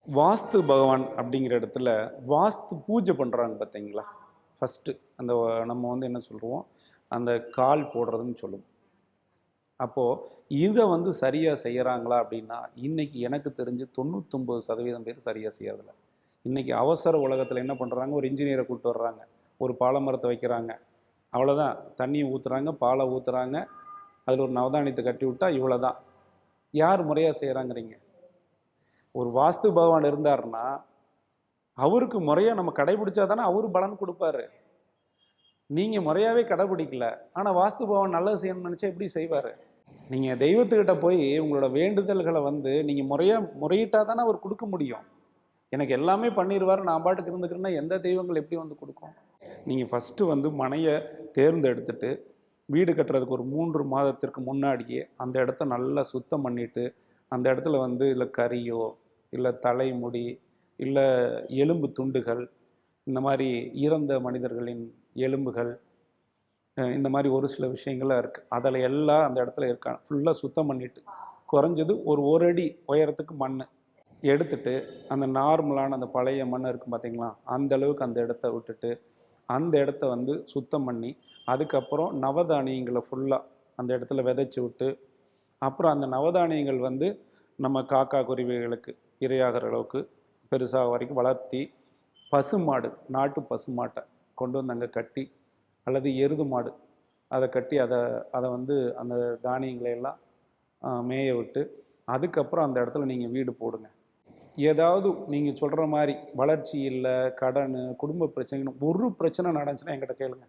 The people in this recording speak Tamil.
வாஸ்து பகவான் அப்படிங்கிற இடத்துல வாஸ்து பூஜை பண்ணுறாங்க பார்த்தீங்களா? ஃபஸ்ட்டு அந்த நம்ம வந்து என்ன சொல்லுவோம், அந்த கால் போடுறதுன்னு சொல்லுவோம். அப்போது இதை வந்து சரியாக செய்கிறாங்களா அப்படின்னா, இன்னைக்கு எனக்கு தெரிஞ்சு 99% பேர் சரியாக செய்யறதில்ல. இன்னைக்கு அவசர உலகத்தில் என்ன பண்ணுறாங்க, ஒரு இன்ஜினியரை கூப்பிட்டு வர்றாங்க, ஒரு பால மரத்தை வைக்கிறாங்க, அவ்வளோதான். தண்ணியை ஊற்றுறாங்க, பாலை ஊற்றுறாங்க, அதில் ஒரு நவதானியத்தை கட்டி விட்டா இவ்வளோதான். யார் முறையாக செய்கிறாங்கிறீங்க? ஒரு வாஸ்து பகவான் இருந்தாருன்னா, அவருக்கு முறையா நம்ம கடைபிடிச்சா தானே அவரு பலன் குடுப்பாரு. நீங்க முறையாவே கடைபிடிக்கல. ஆனா வாஸ்து பகவான் நல்லது செய்யணும்னு நெனச்சா எப்படி செய்வாரு? நீங்க தெய்வத்துக்கிட்ட போய் உங்களோட வேண்டுதல்கள வந்து நீங்க முறையிட்டா தானே அவர் குடுக்க முடியும். எனக்கு எல்லாமே பண்ணிருவாரு, நான் பாட்டுக்கு இருந்துக்கிறேன்னா எந்த தெய்வங்கள் எப்படி வந்து குடுக்கும்? நீங்க ஃபர்ஸ்ட்டு வந்து மனைய தேர்ந்தெடுத்துட்டு, வீடு கட்டுறதுக்கு ஒரு 3 மாதத்திற்கு முன்னாடியே அந்த இடத்த நல்லா சுத்தம் பண்ணிட்டு, அந்த இடத்துல வந்து இல்ல கரியோ, இல்ல தலைமுடி, இல்ல எலும்பு துண்டுகள், இந்த மாரி இறந்த மனிதர்களின் எலும்புகள், இந்த மாரி ஒரு சில விஷயங்கள்லாம் இருக்கு. அதில எல்லாம் அந்த இடத்துல இருக்கா ஃபுல்லா சுத்தம் பண்ணிட்டு, குறைஞ்சது ஒரு 1 அடி உயரத்துக்கு மண்ணு எடுத்துட்டு, அந்த நார்மலான அந்த பழைய மண் இருக்கும் பார்த்தீங்களா? அந்த அளவுக்கு அந்த இடத்த விட்டுட்டு, அந்த இடத்த வந்து சுத்தம் பண்ணி, அதுக்கப்புறம் நவதானியங்கள ஃபுல்லா அந்த இடத்துல விதைச்சு விட்டு, அப்புறம் அந்த நவதானியங்கள் வந்து நம்ம காக்கா, குருவிகளுக்கு இரையாகிற அளவுக்கு பெருசா வரைக்கும் வளர்த்தி, பசுமாடு, நாட்டு பசுமாட்ட கொண்டு வந்து அங்க கட்டி, அல்லது எருது மாடு அத கட்டி அத அத வந்து அந்த தானியங்களை எல்லாம் மேய விட்டு, அதுக்கப்புறம் அந்த இடத்துல நீங்க வீடு போடுங்க. ஏதாவது நீங்க சொல்ற மாரி வளர்ச்சி இல்ல, கடனு, குடும்ப பிரச்சனைன்னு ஒரு பிரச்சனை நடந்துச்சுன்னா என்கிட்ட கேளுங்க.